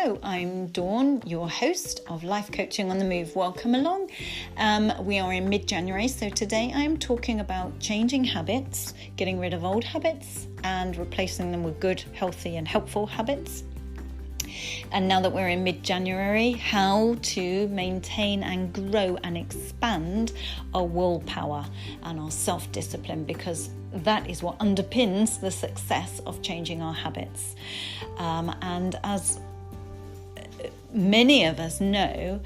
Hello, I'm Dawn, your host of Life Coaching on the Move. Welcome along. We are in mid-January, so today I'm talking about changing habits, getting rid of old habits and replacing them with good, healthy and helpful habits. And now that we're in mid-January, how to maintain and grow and expand our willpower and our self-discipline, because that is what underpins the success of changing our habits. And as many of us know,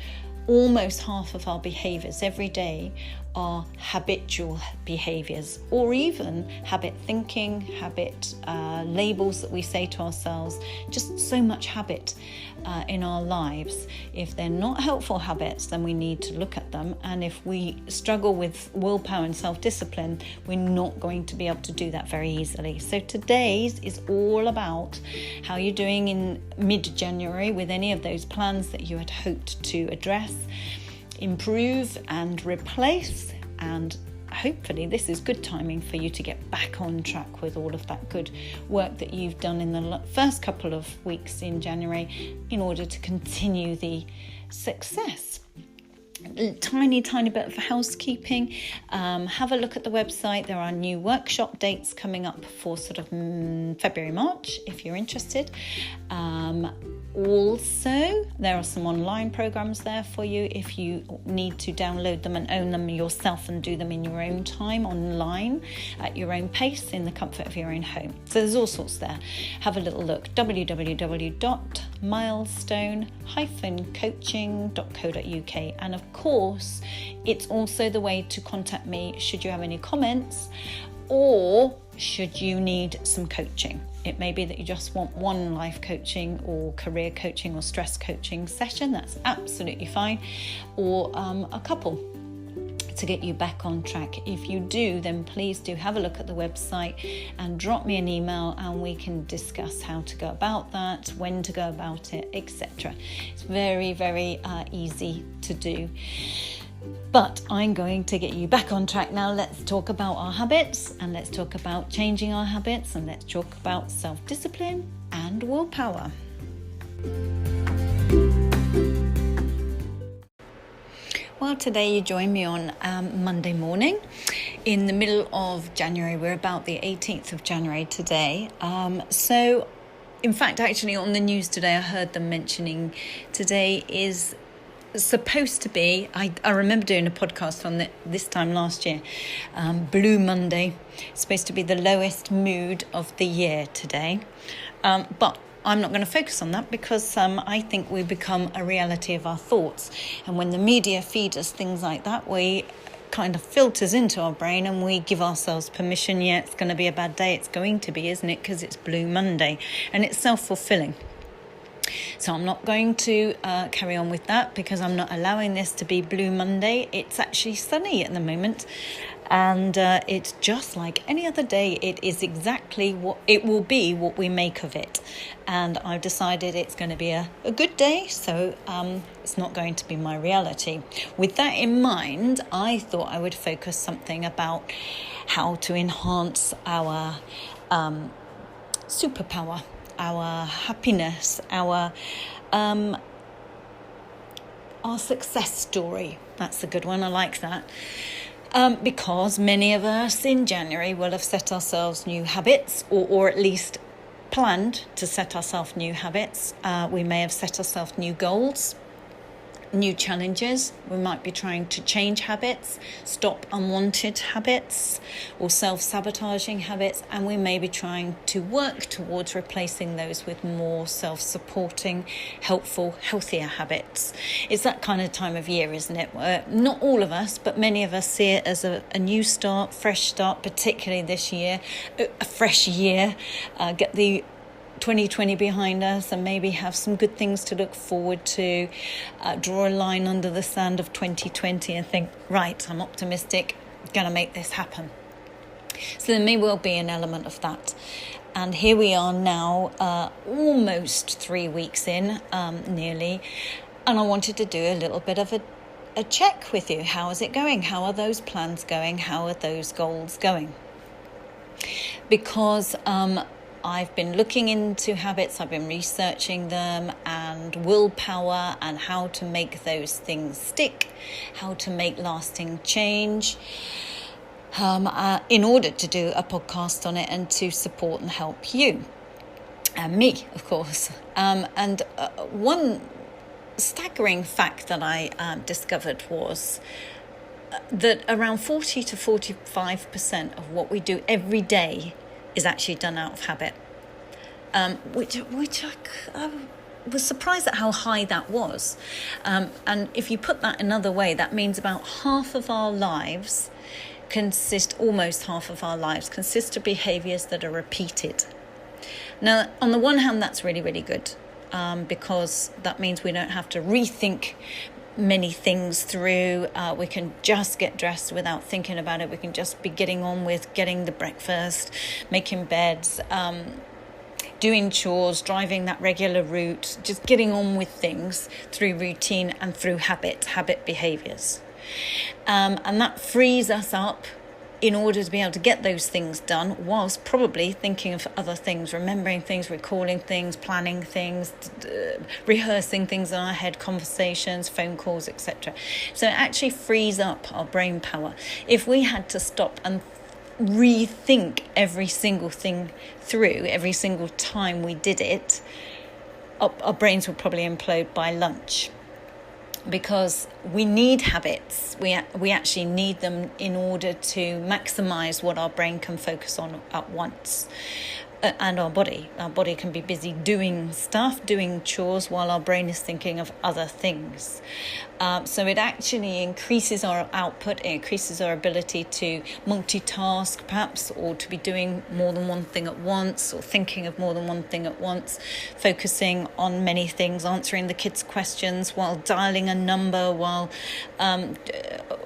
almost half of our behaviours every day are habitual behaviours, or even habit thinking, habit labels that we say to ourselves, just so much habit in our lives. If they're not helpful habits, then we need to look at them. And if we struggle with willpower and self-discipline, we're not going to be able to do that very easily. So today's is all about how you're doing in mid-January with any of those plans that you had hoped to address, improve and replace, and hopefully this is good timing for you to get back on track with all of that good work that you've done in the first couple of weeks in January in order to continue the success. Tiny bit of housekeeping. Have a look at the website. There are new workshop dates coming up for sort of February, March, if you're interested. Also, there are some online programs there for you if you need to download them and own them yourself and do them in your own time online at your own pace in the comfort of your own home. So there's all sorts there. Have a little look. www.milestone-coaching.co.uk. And of course, it's also the way to contact me should you have any comments or should you need some coaching. It may be that you just want one life coaching or career coaching or stress coaching session. That's absolutely fine. Or a couple to get you back on track. If you do, then please do have a look at the website and drop me an email and we can discuss how to go about that, when to go about it, etc. It's very, very easy to do. But I'm going to get you back on track now. Let's talk about our habits, and let's talk about changing our habits, and let's talk about self-discipline and willpower. Well, today you join me on Monday morning in the middle of January. We're about the 18th of January today. So, in fact, actually on the news today, I heard them mentioning today is supposed to be, I remember doing a podcast on this time last year, Blue Monday. It's supposed to be the lowest mood of the year today. But I'm not going to focus on that because I think we become a reality of our thoughts. And when the media feed us things like that, we kind of filters into our brain and we give ourselves permission. Yeah, it's going to be a bad day. It's going to be, isn't it? Because it's Blue Monday and it's self-fulfilling. So I'm not going to carry on with that because I'm not allowing this to be Blue Monday. It's actually sunny at the moment. And it's just like any other day. It is exactly what it will be, what we make of it. And I've decided it's going to be a good day, so it's not going to be my reality. With that in mind, I thought I would focus something about how to enhance our superpower, our happiness, our success story. That's a good one. I like that. Because many of us in January will have set ourselves new habits, or at least planned to set ourselves new habits. We may have set ourselves new goals, new challenges. We might be trying to change habits, stop unwanted habits or self-sabotaging habits, and we may be trying to work towards replacing those with more self-supporting, helpful, healthier habits. It's that kind of time of year, isn't it? Not all of us, but many of us see it as a new start, fresh start, particularly this year, a fresh year, get the 2020 behind us and maybe have some good things to look forward to, draw a line under the sand of 2020 and think, right, I'm optimistic, gonna make this happen. So there may well be an element of that. And here we are now, almost 3 weeks in, nearly, and I wanted to do a little bit of a check with you. How is it going? How are those plans going? How are those goals going? Because I've been looking into habits, I've been researching them, and willpower, and how to make those things stick, how to make lasting change, in order to do a podcast on it and to support and help you and me, of course. And one staggering fact that I discovered was that around 40 to 45% of what we do every day is actually done out of habit, which I was surprised at how high that was. And if you put that another way, that means about almost half of our lives consist of behaviours that are repeated. Now, on the one hand, that's really, really good, because that means we don't have to rethink many things through. We can just get dressed without thinking about it. We can just be getting on with getting the breakfast, making beds, doing chores, driving that regular route, just getting on with things through routine and through habit behaviours. And that frees us up in order to be able to get those things done, whilst probably thinking of other things, remembering things, recalling things, planning things, rehearsing things in our head, conversations, phone calls, etc. So it actually frees up our brain power. If we had to stop and rethink every single thing through, every single time we did it, our brains would probably implode by lunch. Because we need habits, we actually need them in order to maximise what our brain can focus on at once. And our body can be busy doing stuff, doing chores, while our brain is thinking of other things. So it actually increases our output, it increases our ability to multitask perhaps, or to be doing more than one thing at once, or thinking of more than one thing at once, focusing on many things, answering the kids' questions while dialing a number, while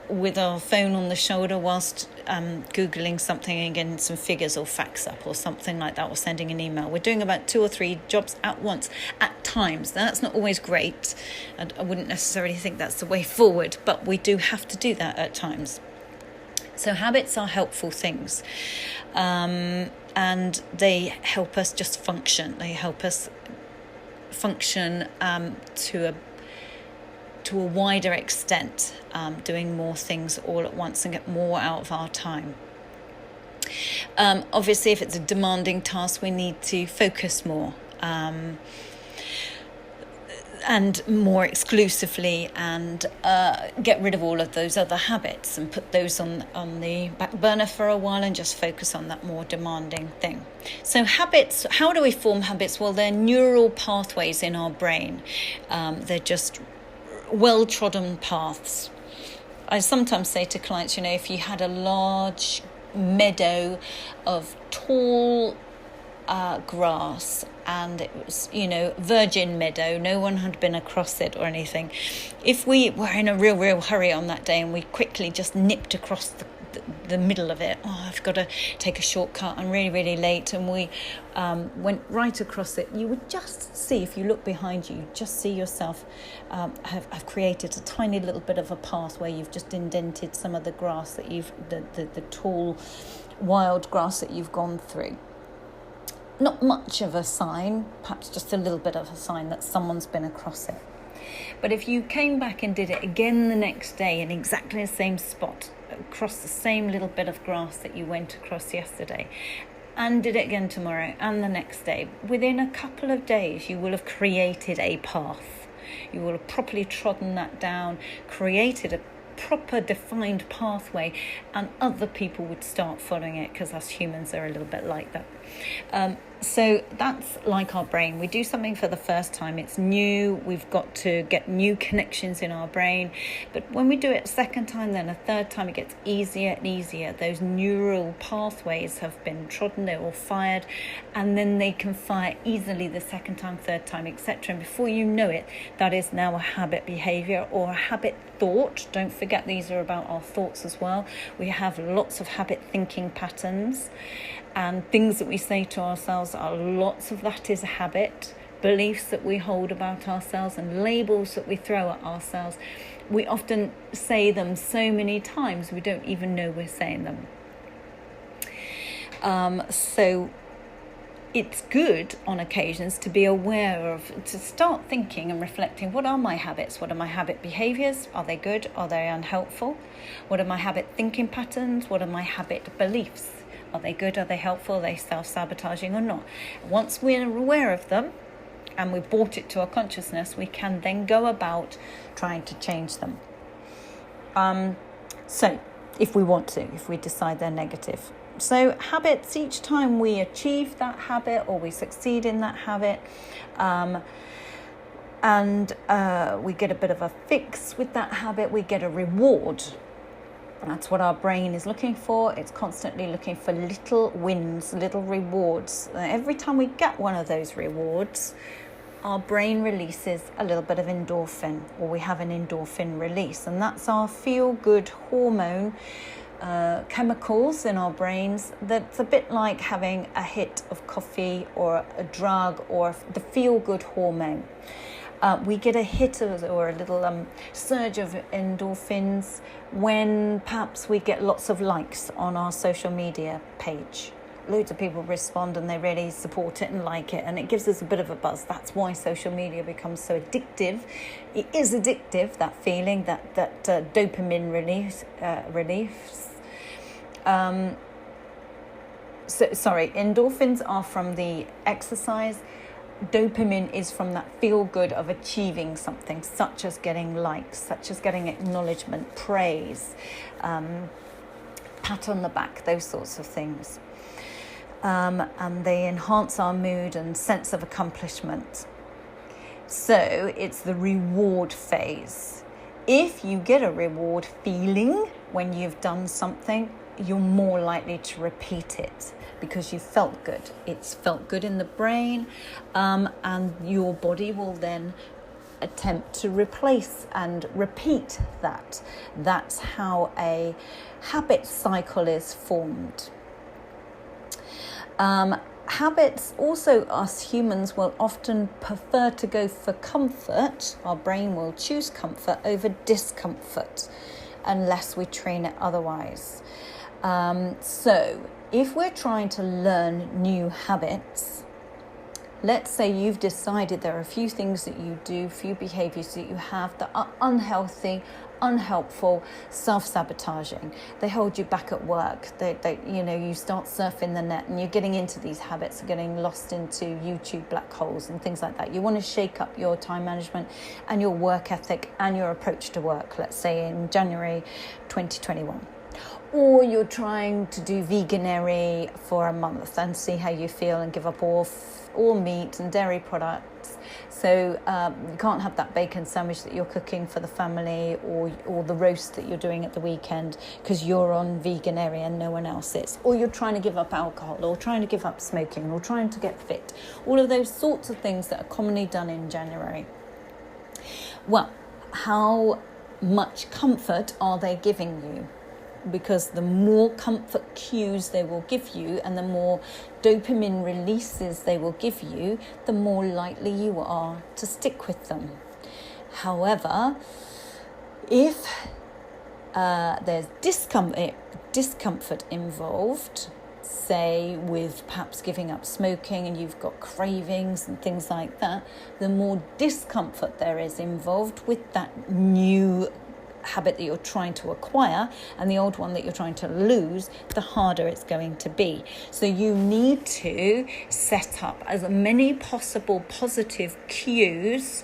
with our phone on the shoulder, whilst Googling something and getting some figures or facts up or something like that, or sending an email. We're doing about 2 or 3 jobs at once at times. Now, that's not always great, and I wouldn't necessarily think that's the way forward, but we do have to do that at times. So habits are helpful things, and they help us just function. They help us function to a wider extent, doing more things all at once and get more out of our time. Obviously, if it's a demanding task, we need to focus more, and more exclusively, and get rid of all of those other habits and put those on the back burner for a while and just focus on that more demanding thing. So habits, how do we form habits? Well, they're neural pathways in our brain. They're just well-trodden paths. I sometimes say to clients, if you had a large meadow of tall grass, and it was, virgin meadow, no one had been across it or anything. If we were in a real hurry on that day and we quickly just nipped across the middle of it, I've got to take a shortcut, I'm really late, and we went right across it, you would just see, if you look behind you, just see yourself have created a tiny little bit of a path where you've just indented some of the grass that the tall wild grass that you've gone through. Not much of a sign, perhaps just a little bit of a sign that someone's been across it. But if you came back and did it again the next day in exactly the same spot, across the same little bit of grass that you went across yesterday, and did it again tomorrow and the next day, within a couple of days you will have created a path. You will have properly trodden that down, created a proper defined pathway, and other people would start following it, because us humans are a little bit like that. So that's like our brain. We do something for the first time, it's new, we've got to get new connections in our brain. But when we do it a second time, then a third time, it gets easier and easier. Those neural pathways have been trodden, they're all fired, and then they can fire easily the second time, third time, etc. And before you know it, that is now a habit behavior or a habit thought. Don't forget, these are about our thoughts as well. We have lots of habit thinking patterns, and things that we say to ourselves, lots of that is a habit. Beliefs that we hold about ourselves and labels that we throw at ourselves. We often say them so many times we don't even know we're saying them. So it's good on occasions to be aware of, to start thinking and reflecting, what are my habits? What are my habit behaviors? Are they good? Are they unhelpful? What are my habit thinking patterns? What are my habit beliefs? Are they good? Are they helpful? Are they self-sabotaging or not? Once we're aware of them and we've brought it to our consciousness, we can then go about trying to change them. So if we want to, if we decide they're negative. So habits, each time we achieve that habit or we succeed in that habit, and we get a bit of a fix with that habit, we get a reward. That's what our brain is looking for. It's constantly looking for little wins, little rewards. Every time we get one of those rewards, our brain releases a little bit of endorphin, or we have an endorphin release, and that's our feel-good hormone chemicals in our brains. That's a bit like having a hit of coffee or a drug or the feel-good hormone. We get a hit or a little surge of endorphins when perhaps we get lots of likes on our social media page. Loads of people respond and they really support it and like it, and it gives us a bit of a buzz. That's why social media becomes so addictive. It is addictive, that feeling, that dopamine release. Endorphins are from the exercise. Dopamine is from that feel good of achieving something, such as getting likes, such as getting acknowledgement, praise, pat on the back, those sorts of things. And they enhance our mood and sense of accomplishment. So it's the reward phase. If you get a reward feeling when you've done something, you're more likely to repeat it because you felt good. It's felt good in the brain, and your body will then attempt to replace and repeat that. That's how a habit cycle is formed. Habits also, us humans will often prefer to go for comfort. Our brain will choose comfort over discomfort unless we train it otherwise. So if we're trying to learn new habits, let's say you've decided there are a few things that you do, few behaviors that you have that are unhealthy, unhelpful, self-sabotaging. They hold you back at work. You start surfing the net and you're getting into these habits of getting lost into YouTube black holes and things like that. You want to shake up your time management and your work ethic and your approach to work, let's say in January 2021. Or you're trying to do veganary for a month and see how you feel and give up all meat and dairy products. So you can't have that bacon sandwich that you're cooking for the family, or the roast that you're doing at the weekend because you're on veganary and no one else is. Or you're trying to give up alcohol, or trying to give up smoking, or trying to get fit. All of those sorts of things that are commonly done in January. Well, how much comfort are they giving you? Because the more comfort cues they will give you and the more dopamine releases they will give you, the more likely you are to stick with them. However, if there's discomfort involved, say with perhaps giving up smoking and you've got cravings and things like that, the more discomfort there is involved with that new habit that you're trying to acquire and the old one that you're trying to lose, the harder it's going to be. So you need to set up as many possible positive cues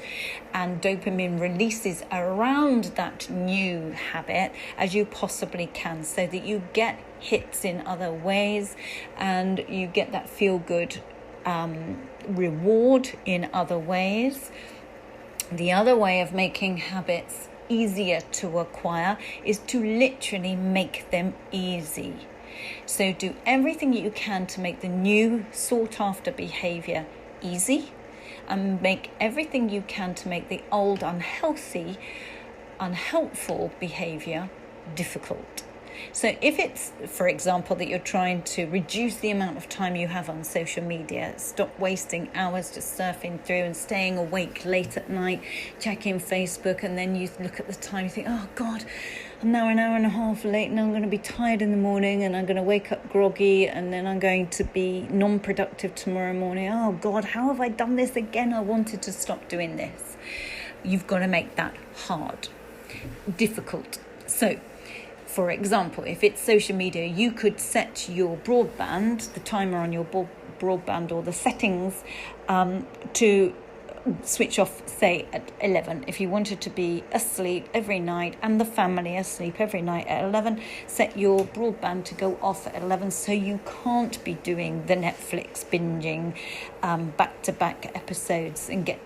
and dopamine releases around that new habit as you possibly can, so that you get hits in other ways and you get that feel-good reward in other ways. The other way of making habits easier to acquire is to literally make them easy. So do everything you can to make the new sought after behavior easy, and make everything you can to make the old unhealthy, unhelpful behavior difficult. So if it's, for example, that you're trying to reduce the amount of time you have on social media, stop wasting hours just surfing through and staying awake late at night, checking Facebook, and then you look at the time, you think, oh God, I'm now an hour and a half late and I'm going to be tired in the morning and I'm going to wake up groggy and then I'm going to be non-productive tomorrow morning. Oh God, how have I done this again? I wanted to stop doing this. You've got to make that hard, difficult. So, for example, if it's social media, you could set your broadband, the timer on your broadband or the settings to switch off, say, at 11. If you wanted to be asleep every night and the family asleep every night at 11, set your broadband to go off at 11 so you can't be doing the Netflix binging back-to-back episodes and get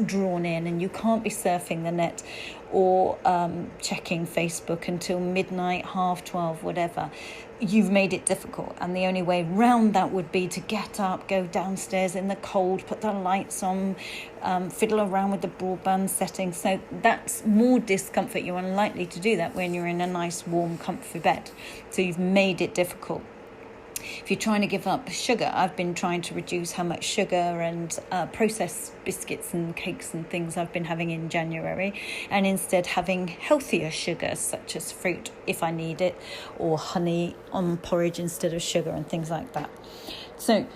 drawn in, and you can't be surfing the net or checking Facebook until midnight, 12:30, whatever. You've made it difficult, and the only way round that would be to get up, go downstairs in the cold, put the lights on, fiddle around with the broadband settings. So that's more discomfort. You're unlikely to do that when you're in a nice, warm, comfy bed. So you've made it difficult. If you're trying to give up sugar, I've been trying to reduce how much sugar and processed biscuits and cakes and things I've been having in January, and instead having healthier sugars such as fruit if I need it, or honey on porridge instead of sugar and things like that. So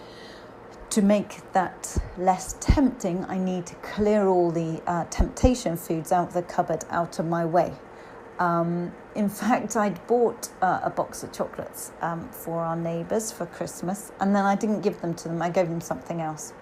to make that less tempting, I need to clear all the temptation foods out of the cupboard, out of my way. In fact, I'd bought a box of chocolates for our neighbours for Christmas, and then I didn't give them to them. I gave them something else.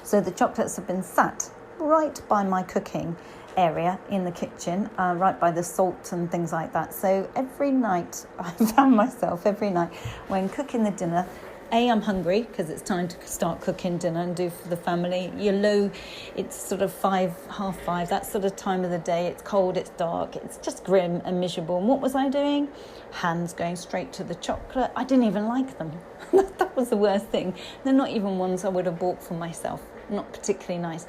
So the chocolates have been sat right by my cooking area in the kitchen, right by the salt and things like that. So every night, I found myself every night when cooking the dinner, I'm hungry because it's time to start cooking dinner and do for the family. You're low, it's sort of 5:30, that sort of time of the day. It's cold, it's dark, it's just grim and miserable. And what was I doing? Hands going straight to the chocolate. I didn't even like them. That was the worst thing. They're not even ones I would have bought for myself. Not particularly nice.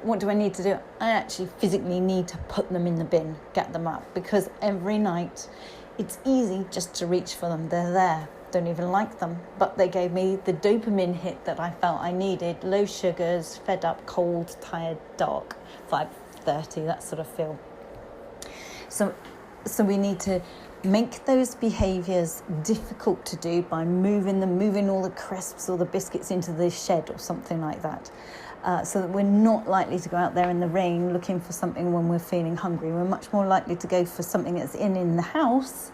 What do I need to do? I actually physically need to put them in the bin, get them up, because every night it's easy just to reach for them. They're there. Don't even like them, but they gave me the dopamine hit that I felt I needed. Low sugars, fed up, cold, tired, dark, 5:30, that sort of feel. So we need to make those behaviours difficult to do by moving all the crisps or the biscuits into the shed or something like that. So that we're not likely to go out there in the rain looking for something when we're feeling hungry. We're much more likely to go for something that's in the house,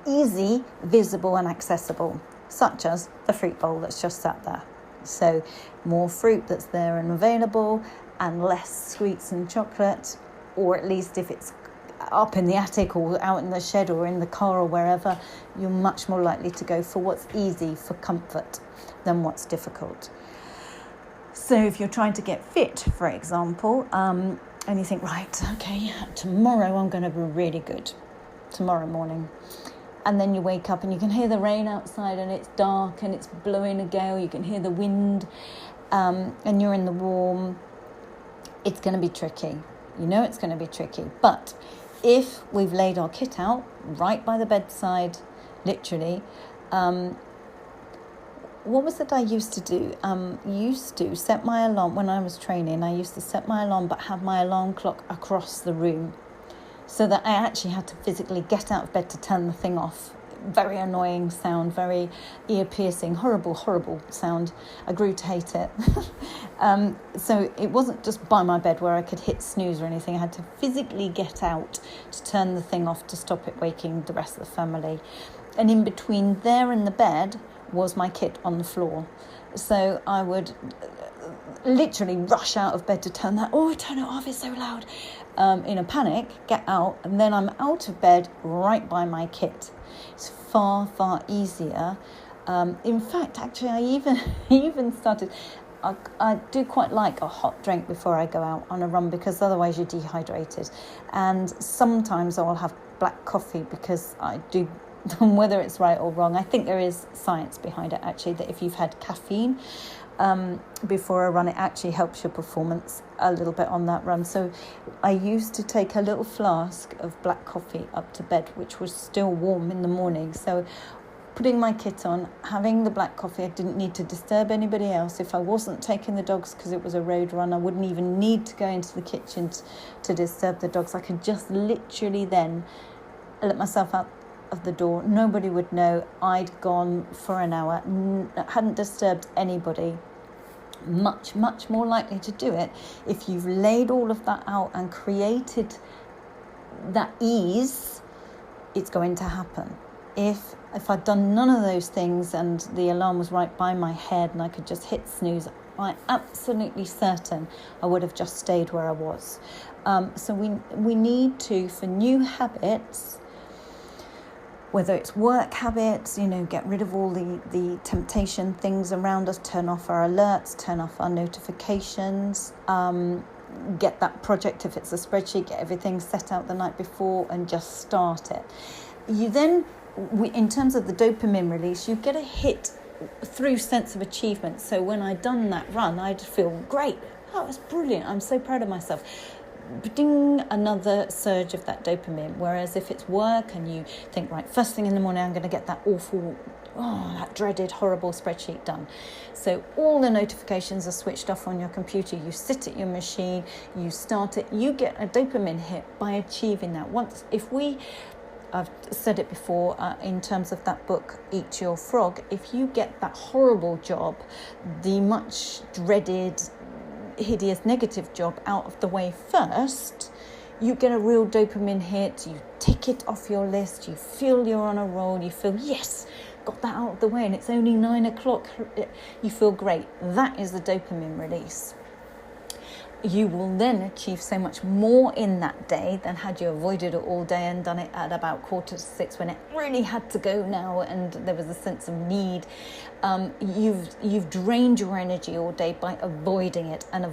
easy, visible and accessible, such as the fruit bowl that's just sat there. So more fruit that's there and available, and less sweets and chocolate, or at least if it's up in the attic or out in the shed or in the car or wherever, you're much more likely to go for what's easy for comfort than what's difficult. So if you're trying to get fit, for example, and you think, right, okay, tomorrow I'm going to be really good, tomorrow morning. And then you wake up and you can hear the rain outside and it's dark and it's blowing a gale. You can hear the wind and you're in the warm. It's going to be tricky. You know it's going to be tricky. But if we've laid our kit out right by the bedside, literally, what was it I used to do? Used to set my alarm when I was training. I used to set my alarm but have my alarm clock across the room, so that I actually had to physically get out of bed to turn the thing off. Very annoying sound, very ear-piercing, horrible sound. I grew to hate it. So it wasn't just by my bed where I could hit snooze or anything. I had to physically get out to turn the thing off to stop it waking the rest of the family. And in between there and the bed was my kit on the floor. So I would literally rush out of bed to turn that, turn it off, it's so loud. In a panic, get out, and then I'm out of bed right by my kit. It's far easier. In fact, actually, I even started, I do quite like a hot drink before I go out on a run, because otherwise you're dehydrated. And sometimes I'll have black coffee because I do, whether it's right or wrong, I think there is science behind it actually, that if you've had caffeine, before a run. It actually helps your performance a little bit on that run. So I used to take a little flask of black coffee up to bed, which was still warm in the morning. So putting my kit on, having the black coffee, I didn't need to disturb anybody else. If I wasn't taking the dogs because it was a road run, I wouldn't even need to go into the kitchen to disturb the dogs. I could just literally then let myself out of the door. Nobody would know I'd gone for an hour, hadn't disturbed anybody. Much more likely to do it if you've laid all of that out and created that ease. It's going to happen. If I'd done none of those things and the alarm was right by my head and I could just hit snooze, I'm absolutely certain I would have just stayed where I was. So we need to, for new habits, whether it's work habits, get rid of all the temptation things around us, turn off our alerts, turn off our notifications, get that project, if it's a spreadsheet, get everything set out the night before and just start it. You then, in terms of the dopamine release, you get a hit through sense of achievement. So when I'd done that run, I'd feel great. Oh, it was brilliant. I'm so proud of myself. Ding, another surge of that dopamine. Whereas if it's work and you think, right, first thing in the morning, I'm going to get that that dreaded, horrible spreadsheet done. So all the notifications are switched off on your computer. You sit at your machine, you start it, you get a dopamine hit by achieving that. I've said it before in terms of that book, Eat Your Frog, if you get that horrible job, the much dreaded, hideous, negative job out of the way first, you get a real dopamine hit, you tick it off your list, you feel you're on a roll, you feel, yes, got that out of the way and it's only 9:00, you feel great. That is the dopamine release. You will then achieve so much more in that day than had you avoided it all day and done it at about 5:45 when it really had to go now and there was a sense of need. You've drained your energy all day by avoiding it and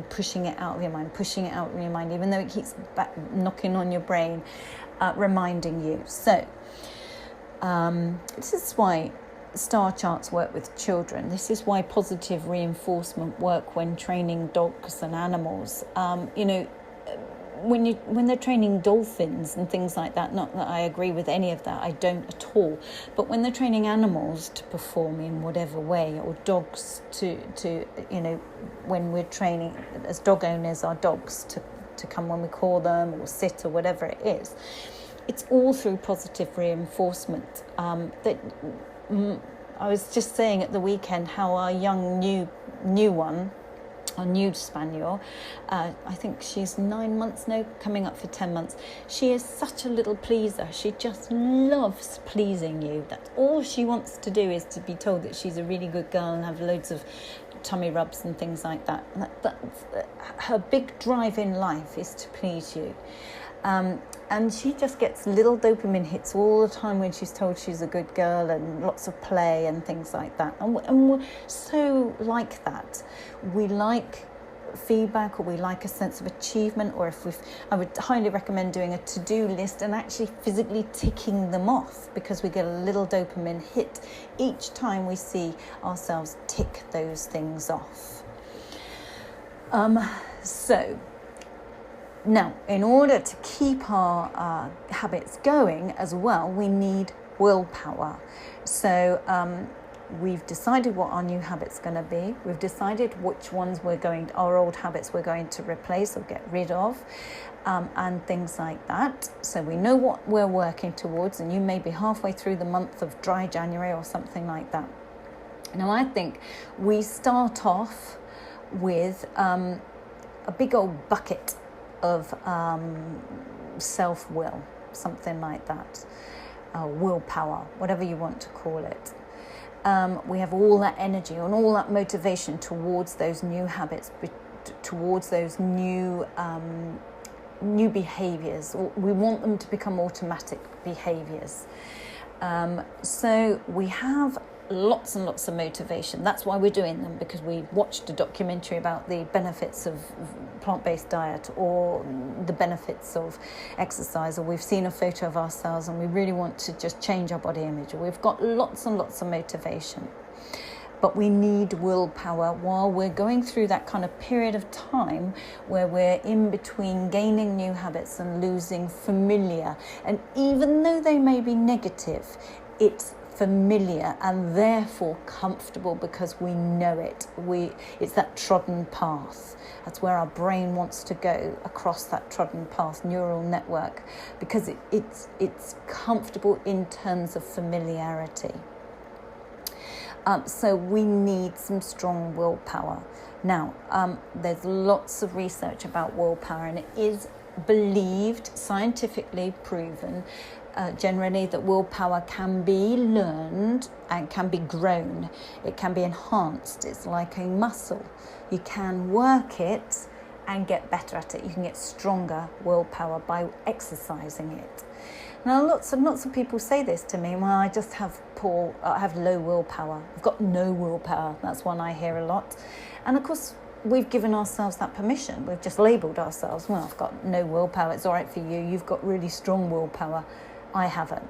pushing it out of your mind, even though it keeps back knocking on your brain, reminding you. So this is why star charts work with children. This is why positive reinforcement work when training dogs and animals. When they're training dolphins and things like that, not that I agree with any of that, I don't at all, but when they're training animals to perform in whatever way, or dogs to when we're training as dog owners our dogs to come when we call them or sit or whatever it is, it's all through positive reinforcement. I was just saying at the weekend how our young new one, our new spaniel, I think she's 9 months now, coming up for 10 months. She is such a little pleaser. She just loves pleasing you. That's all she wants to do, is to be told that she's a really good girl and have loads of tummy rubs and things like that. Her big drive in life is to please you. And she just gets little dopamine hits all the time when she's told she's a good girl, and lots of play and things like that. And we're so like that. We like feedback, or we like a sense of achievement, or I would highly recommend doing a to-do list and actually physically ticking them off, because we get a little dopamine hit each time we see ourselves tick those things off. Now, in order to keep our habits going as well, we need willpower. So we've decided what our new habit's going to be. We've decided which ones our old habits we're going to replace or get rid of, and things like that. So we know what we're working towards, and you may be halfway through the month of dry January or something like that. Now, I think we start off with a big old bucket of self-will, something like that, willpower, whatever you want to call it. We have all that energy and all that motivation towards those new habits, towards those new behaviours. We want them to become automatic behaviours. So we have lots and lots of motivation. That's why we're doing them, because we watched a documentary about the benefits of plant-based diet, or the benefits of exercise, or we've seen a photo of ourselves and we really want to just change our body image, or we've got lots and lots of motivation. But we need willpower while we're going through that kind of period of time where we're in between gaining new habits and losing familiar. And even though they may be negative, it's familiar and therefore comfortable because we know it. It's that trodden path. That's where our brain wants to go, across that trodden path, neural network, because it's comfortable in terms of familiarity. So we need some strong willpower. Now, there's lots of research about willpower, and it is believed, scientifically proven, generally, that willpower can be learned and can be grown. It can be enhanced. It's like a muscle. You can work it and get better at it. You can get stronger willpower by exercising it. Now, lots of people say this to me. Well, I just have low willpower. I've got no willpower. That's one I hear a lot. And of course, we've given ourselves that permission. We've just labelled ourselves, well, I've got no willpower. It's all right for you. You've got really strong willpower. I haven't.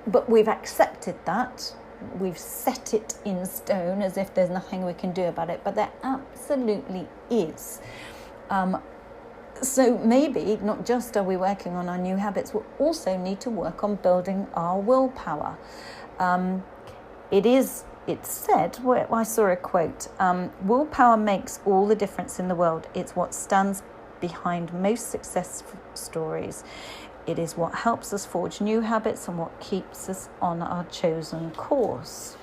But we've accepted that. We've set it in stone as if there's nothing we can do about it. But there absolutely is. So maybe not just are we working on our new habits, we also need to work on building our willpower. It's said, I saw a quote, willpower makes all the difference in the world. It's what stands behind most success stories. It is what helps us forge new habits and what keeps us on our chosen course.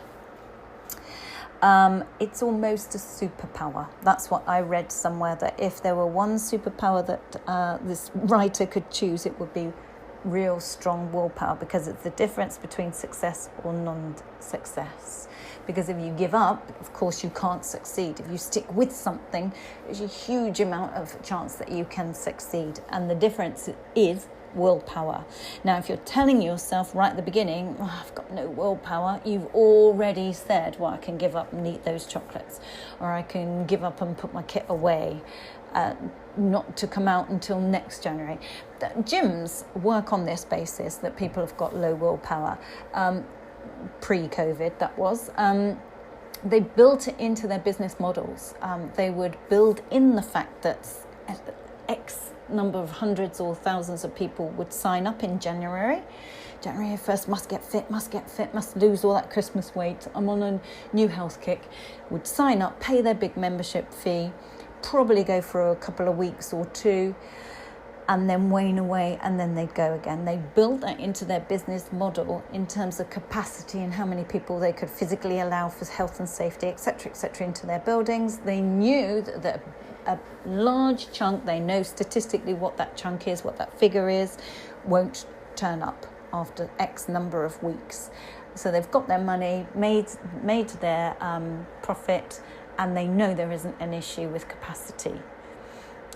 It's almost a superpower. That's what I read somewhere, that if there were one superpower that this writer could choose, it would be real strong willpower, because it's the difference between success or non-success. Because if you give up, of course you can't succeed. If you stick with something, there's a huge amount of chance that you can succeed. And the difference is willpower. Now, if you're telling yourself right at the beginning, I've got no willpower, you've already said, well, I can give up and eat those chocolates, or I can give up and put my kit away, not to come out until next January. Gyms work on this basis, that people have got low willpower. Pre-COVID, that was. They built it into their business models. They would build in the fact that X number of hundreds or thousands of people would sign up in January 1st, must get fit, must lose all that Christmas weight, I'm on a new health kick, would sign up, pay their big membership fee, probably go for a couple of weeks or two, and then wane away, and then they'd go again. They built that into their business model in terms of capacity and how many people they could physically allow for health and safety, etc., into their buildings. They knew that a large chunk, they know statistically what that chunk is, what that figure is, won't turn up after X number of weeks. So they've got their money, made their profit, and they know there isn't an issue with capacity.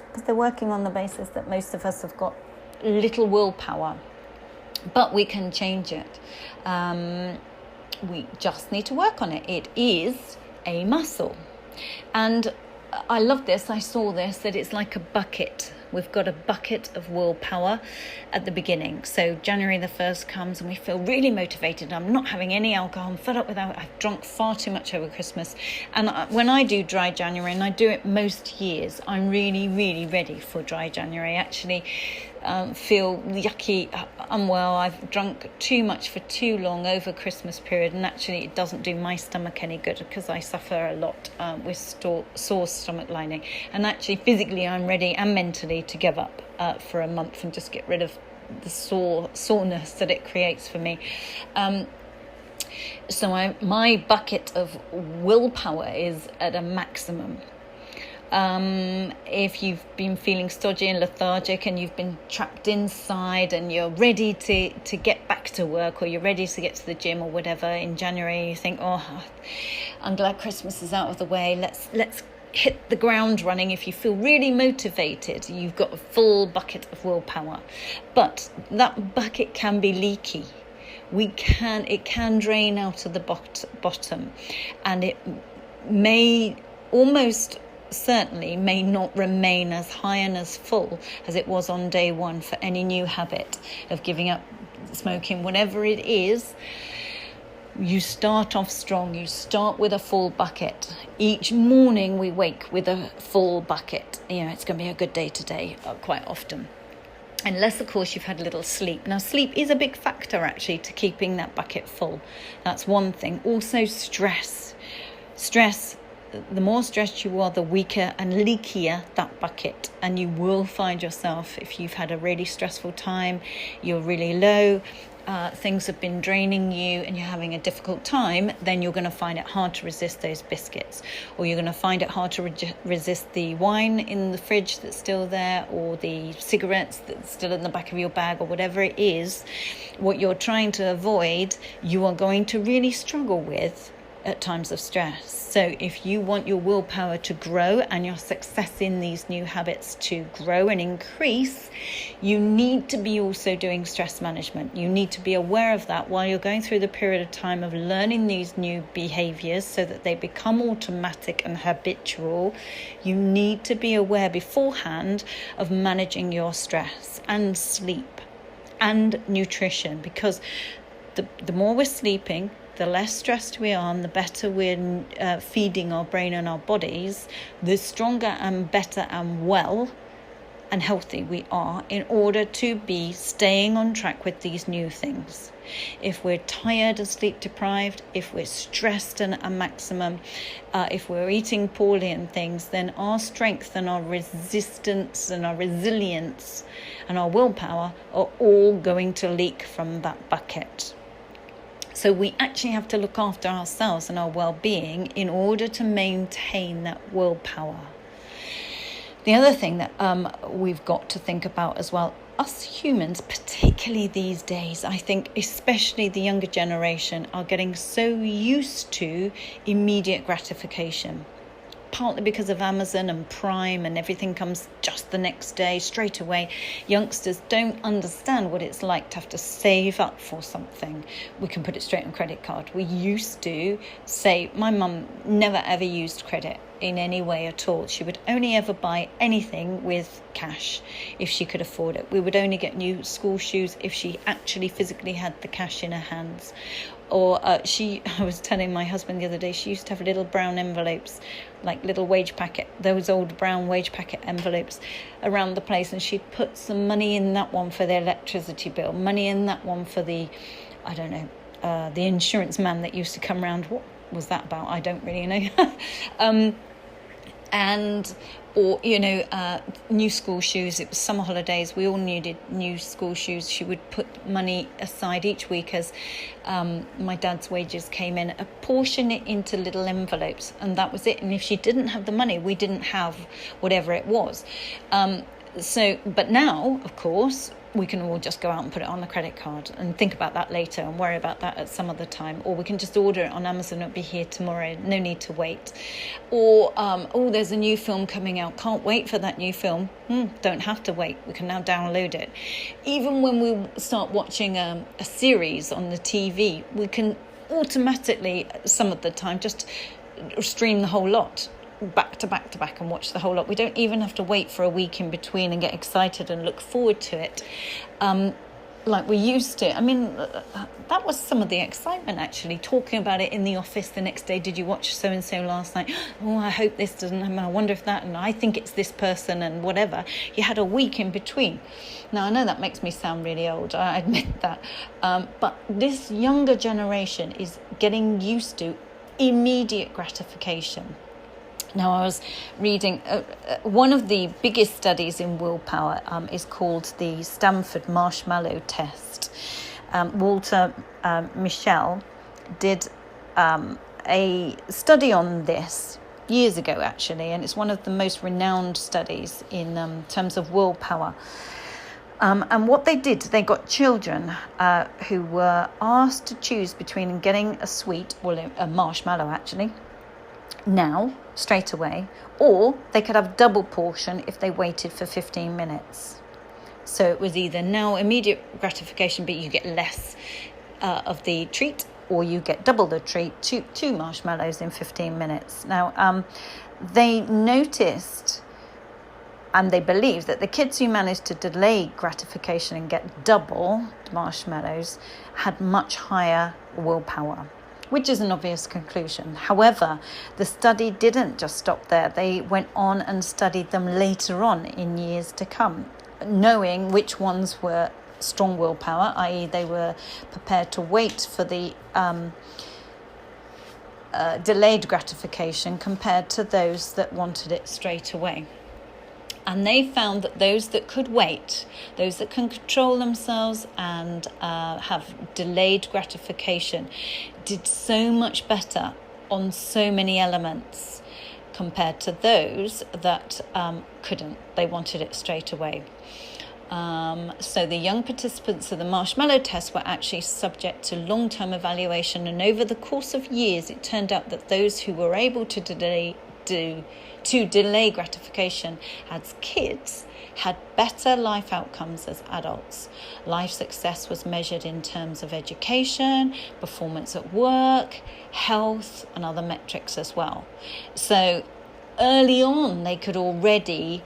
Because they're working on the basis that most of us have got little willpower, but we can change it. We just need to work on it. It is a muscle. And I love this, I saw this, that it's like a bucket. We've got a bucket of willpower at the beginning. So January the 1st comes and we feel really motivated. I'm not having any alcohol. I'm fed up with alcohol. I've drunk far too much over Christmas. And when I do dry January, and I do it most years, I'm really, really ready for dry January. Actually, feel yucky, unwell. I've drunk too much for too long over Christmas period, and actually it doesn't do my stomach any good because I suffer a lot with sore stomach lining. And actually physically I'm ready, and mentally, to give up for a month and just get rid of the soreness that it creates for me. So my bucket of willpower is at a maximum. If you've been feeling stodgy and lethargic and you've been trapped inside and you're ready to get back to work, or you're ready to get to the gym or whatever in January, you think, oh, I'm glad Christmas is out of the way, let's hit the ground running. If you feel really motivated, you've got a full bucket of willpower. But that bucket can be leaky. It can drain out of the bottom, and it may almost certainly may not remain as high and as full as it was on day one for any new habit of giving up smoking, whatever it is. You start off strong. You start with a full bucket. Each morning we wake with a full bucket. It's going to be a good day today, quite often. Unless, of course, you've had a little sleep. Now, sleep is a big factor, actually, to keeping that bucket full. That's one thing. Also, stress. Stress, the more stressed you are, the weaker and leakier that bucket. And you will find yourself, if you've had a really stressful time, you're really low, things have been draining you and you're having a difficult time, then you're going to find it hard to resist those biscuits, or you're going to find it hard to resist the wine in the fridge that's still there, or the cigarettes that's still in the back of your bag, or whatever it is, what you're trying to avoid, you are going to really struggle with at times of stress. So if you want your willpower to grow and your success in these new habits to grow and increase, you need to be also doing stress management. You need to be aware of that while you're going through the period of time of learning these new behaviors so that they become automatic and habitual. You need to be aware beforehand of managing your stress and sleep and nutrition, because the more we're sleeping, the less stressed we are and the better we're feeding our brain and our bodies, the stronger and better and well and healthy we are in order to be staying on track with these new things. If we're tired and sleep deprived, if we're stressed and at a maximum, if we're eating poorly and things, then our strength and our resistance and our resilience and our willpower are all going to leak from that bucket. So we actually have to look after ourselves and our well-being in order to maintain that willpower. The other thing that we've got to think about as well, us humans, particularly these days, I think especially the younger generation, are getting so used to immediate gratification. Partly because of Amazon and Prime and everything comes just the next day, straight away. Youngsters don't understand what it's like to have to save up for something. We can put it straight on credit card. We used to say, my mum never ever used credit in any way at all. She would only ever buy anything with cash if she could afford it. We would only get new school shoes if she actually physically had the cash in her hands. Or I was telling my husband the other day, she used to have little brown envelopes, like little wage packet, those old brown wage packet envelopes around the place. And she'd put some money in that one for the electricity bill, money in that one for the, the insurance man that used to come round. What was that about? I don't really know. Or new school shoes. It was summer holidays. We all needed new school shoes. She would put money aside each week as my dad's wages came in, apportion it into little envelopes, and that was it. And if she didn't have the money, we didn't have whatever it was. But now, of course, we can all just go out and put it on the credit card and think about that later and worry about that at some other time. Or we can just order it on Amazon, it'll be here tomorrow, no need to wait. Or, there's a new film coming out, can't wait for that new film. Don't have to wait, we can now download it. Even when we start watching a series on the TV, we can automatically, some of the time, just stream the whole lot. Back to back and watch the whole lot. We don't even have to wait for a week in between and get excited and look forward to it like we used to. I mean, that was some of the excitement, actually, talking about it in the office the next day. Did you watch so-and-so last night? Oh, I hope this doesn't happen. I wonder if that, and I think it's this person and whatever. You had a week in between. Now, I know that makes me sound really old, I admit that. But this younger generation is getting used to immediate gratification. Now, I was reading one of the biggest studies in willpower is called the Stanford Marshmallow Test. Walter Mischel did a study on this years ago, actually, and it's one of the most renowned studies in terms of willpower. And what they did, they got children who were asked to choose between getting a sweet, well, a marshmallow, actually, now, straight away, or they could have double portion if they waited for 15 minutes. So it was either now immediate gratification, but you get less of the treat, or you get double the treat, two marshmallows in 15 minutes. Now, they noticed and they believed that the kids who managed to delay gratification and get double marshmallows had much higher willpower. which is an obvious conclusion. However, the study didn't just stop there. They went on and studied them later on in years to come, knowing which ones were strong willpower, i.e. they were prepared to wait for the delayed gratification compared to those that wanted it straight away. And they found that those that could wait, those that can control themselves and have delayed gratification, did so much better on so many elements compared to those that couldn't. They wanted it straight away. So the young participants of the marshmallow test were actually subject to long-term evaluation, and over the course of years it turned out that those who were able to delay gratification as kids had better life outcomes as adults. Life success was measured in terms of education, performance at work, health, and other metrics as well. So early on they could already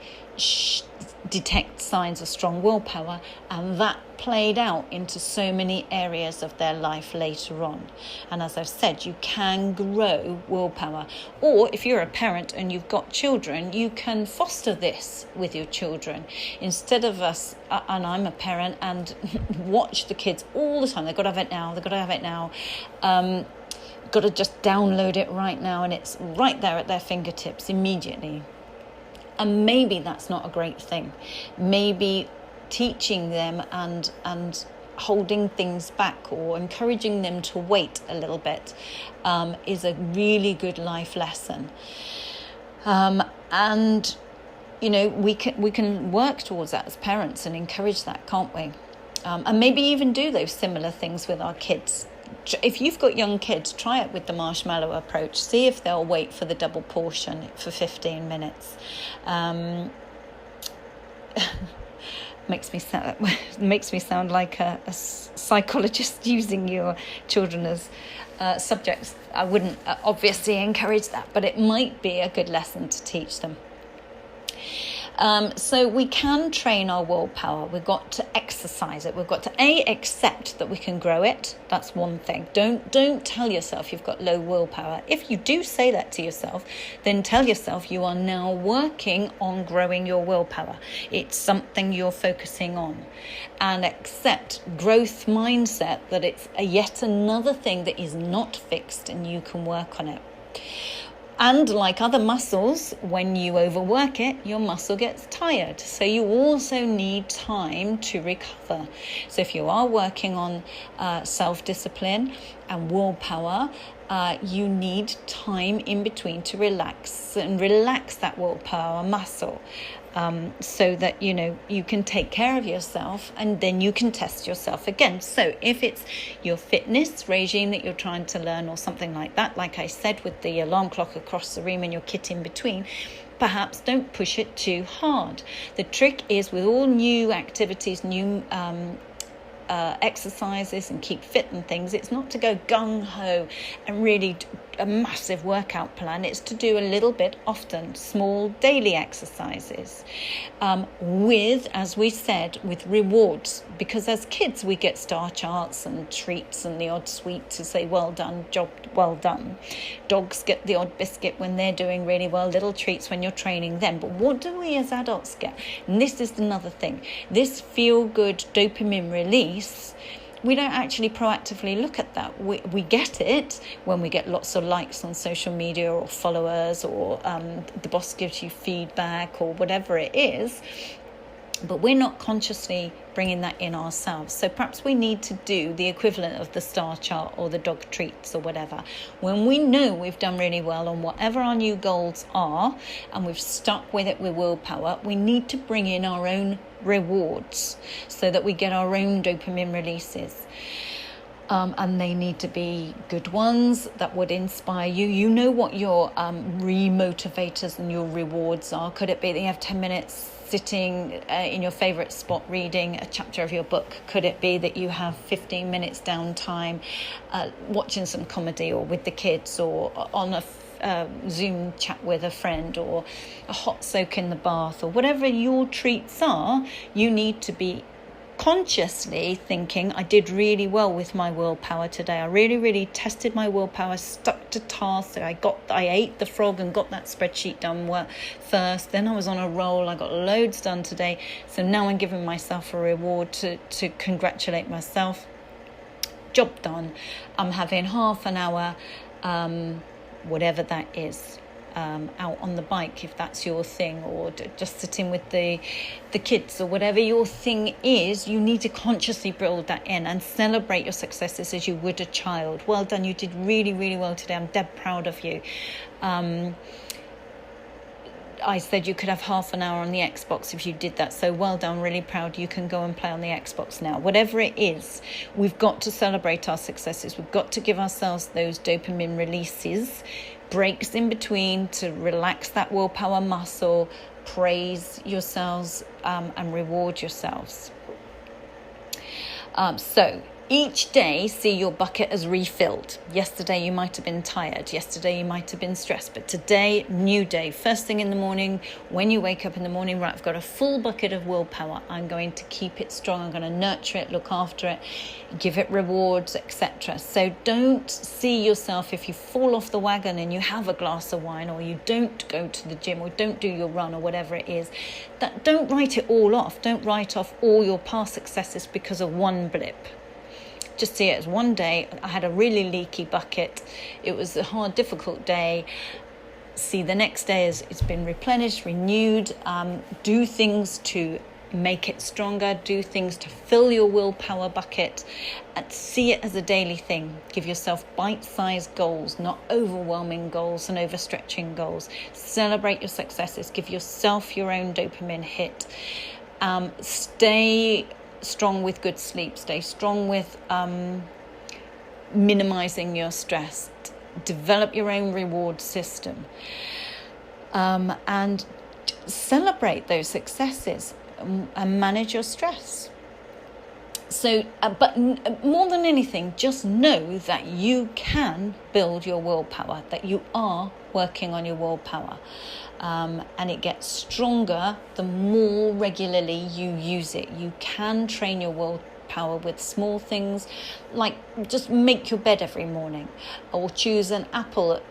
detect signs of strong willpower, and that played out into so many areas of their life later on. And as I've said, you can grow willpower, or if you're a parent and you've got children, you can foster this with your children instead of us. And I'm a parent and watch the kids all the time. They've got to have it now. Got to just download it right now, and it's right there at their fingertips immediately. And maybe that's not a great thing. Maybe teaching them and holding things back or encouraging them to wait a little bit is a really good life lesson. And you know, we can work towards that as parents and encourage that, can't we? And maybe even do those similar things with our kids. If you've got young kids, try it with the marshmallow approach. See if they'll wait for the double portion for 15 minutes. Makes me sound like a psychologist using your children as subjects. I wouldn't obviously encourage that, but it might be a good lesson to teach them. So we can train our willpower. We've got to exercise it. We've got to accept that we can grow it. That's one thing. Don't tell yourself you've got low willpower. If you do say that to yourself, then tell yourself you are now working on growing your willpower. It's something you're focusing on. And accept growth mindset, that it's yet another thing that is not fixed and you can work on it. And like other muscles, when you overwork it, your muscle gets tired. So you also need time to recover. So if you are working on self-discipline and willpower, you need time in between to relax that willpower muscle. So that, you know, you can take care of yourself and then you can test yourself again. So if it's your fitness regime that you're trying to learn or something like that, like I said, with the alarm clock across the room and your kit in between, perhaps don't push it too hard. The trick is with all new activities, new exercises and keep fit and things, it's not to go gung-ho and really a massive workout plan. It's to do a little bit often, small daily exercises with, as we said, with rewards, because as kids we get star charts and treats and the odd sweet to say well done, job well done. Dogs get the odd biscuit when they're doing really well, little treats when you're training them. But what do we as adults get? And this is another thing, this feel-good dopamine release, we don't actually proactively look at that. We get it when we get lots of likes on social media or followers, or the boss gives you feedback or whatever it is, but we're not consciously bringing that in ourselves. So perhaps we need to do the equivalent of the star chart or the dog treats or whatever. When we know we've done really well on whatever our new goals are and we've stuck with it with willpower, we need to bring in our own rewards so that we get our own dopamine releases. And they need to be good ones that would inspire you. You know what your re-motivators and your rewards are. Could it be that you have 10 minutes sitting in your favourite spot reading a chapter of your book? Could it be that you have 15 minutes downtime watching some comedy or with the kids, or on a Zoom chat with a friend, or a hot soak in the bath, or whatever your treats are? You need to be consciously thinking I did really well with my willpower today. I really tested my willpower, stuck to tasks. So I ate the frog and got that spreadsheet done first. Then I was on a roll. I got loads done today. So now I'm giving myself a reward to congratulate myself. Job done. I'm having half an hour, whatever that is, out on the bike, if that's your thing, or just sitting with the kids, or whatever your thing is. You need to consciously build that in and celebrate your successes as you would a child. Well done, you did really well today. I'm dead proud of you. I said you could have half an hour on the Xbox if you did that. So well done, really proud. You can go and play on the Xbox now. Whatever it is, we've got to celebrate our successes. We've got to give ourselves those dopamine releases, breaks in between, to relax that willpower muscle, praise yourselves, and reward yourselves. So each day, see your bucket as refilled. Yesterday you might have been tired. Yesterday you might have been stressed. But today, new day. First thing in the morning, when you wake up in the morning, right, I've got a full bucket of willpower. I'm going to keep it strong. I'm going to nurture it, look after it, give it rewards, etc. So don't see yourself, if you fall off the wagon and you have a glass of wine, or you don't go to the gym, or don't do your run, or whatever it is, that don't write it all off. Don't write off all your past successes because of one blip. Just see it as one day. I had a really leaky bucket. It was a hard, difficult day. See the next day as it's been replenished, renewed. Do things to make it stronger. Do things to fill your willpower bucket. And see it as a daily thing. Give yourself bite-sized goals, not overwhelming goals and overstretching goals. Celebrate your successes. Give yourself your own dopamine hit. Stay strong with good sleep. Stay strong with minimizing your stress. Develop your own reward system, and celebrate those successes, and manage your stress. So, but more than anything, just know that you can build your willpower, that you are working on your willpower. And it gets stronger the more regularly you use it. You can train your willpower with small things, like just make your bed every morning, or choose an apple at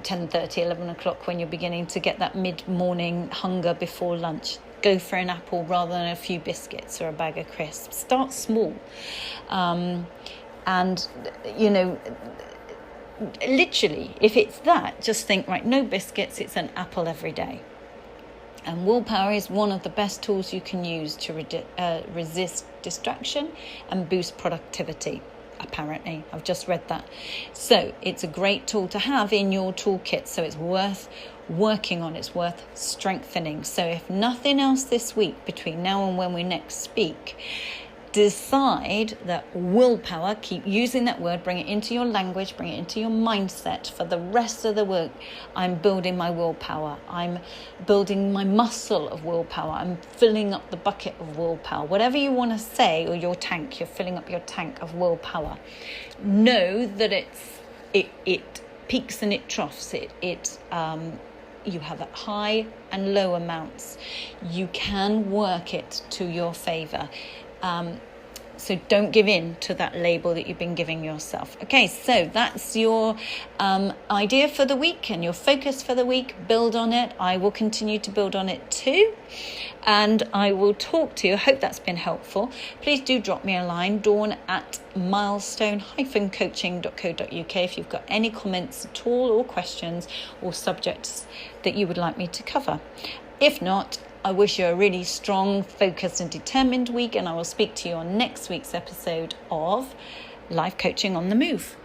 10:30, 11 o'clock when you're beginning to get that mid-morning hunger before lunch. Go for an apple rather than a few biscuits or a bag of crisps. Start small. And, you know, literally, if it's that, just think, right, no biscuits, it's an apple every day. And willpower is one of the best tools you can use to resist distraction and boost productivity, apparently. I've just read that. So it's a great tool to have in your toolkit. So it's worth working on. It's worth strengthening. So if nothing else this week, between now and when we next speak, decide that willpower, keep using that word, bring it into your language, bring it into your mindset for the rest of the week. I'm building my willpower. I'm building my muscle of willpower. I'm filling up the bucket of willpower. Whatever you want to say, or your tank, you're filling up your tank of willpower. Know that it peaks and it troughs. You have high and low amounts. You can work it to your favor. So don't give in to that label that you've been giving yourself. Okay, so that's your idea for the week and your focus for the week. Build on it. I will continue to build on it too. And I will talk to you. I hope that's been helpful. Please do drop me a line, dawn@milestone-coaching.co.uk, if you've got any comments at all, or questions, or subjects that you would like me to cover. If not, I wish you a really strong, focused and determined week, and I will speak to you on next week's episode of Life Coaching on the Move.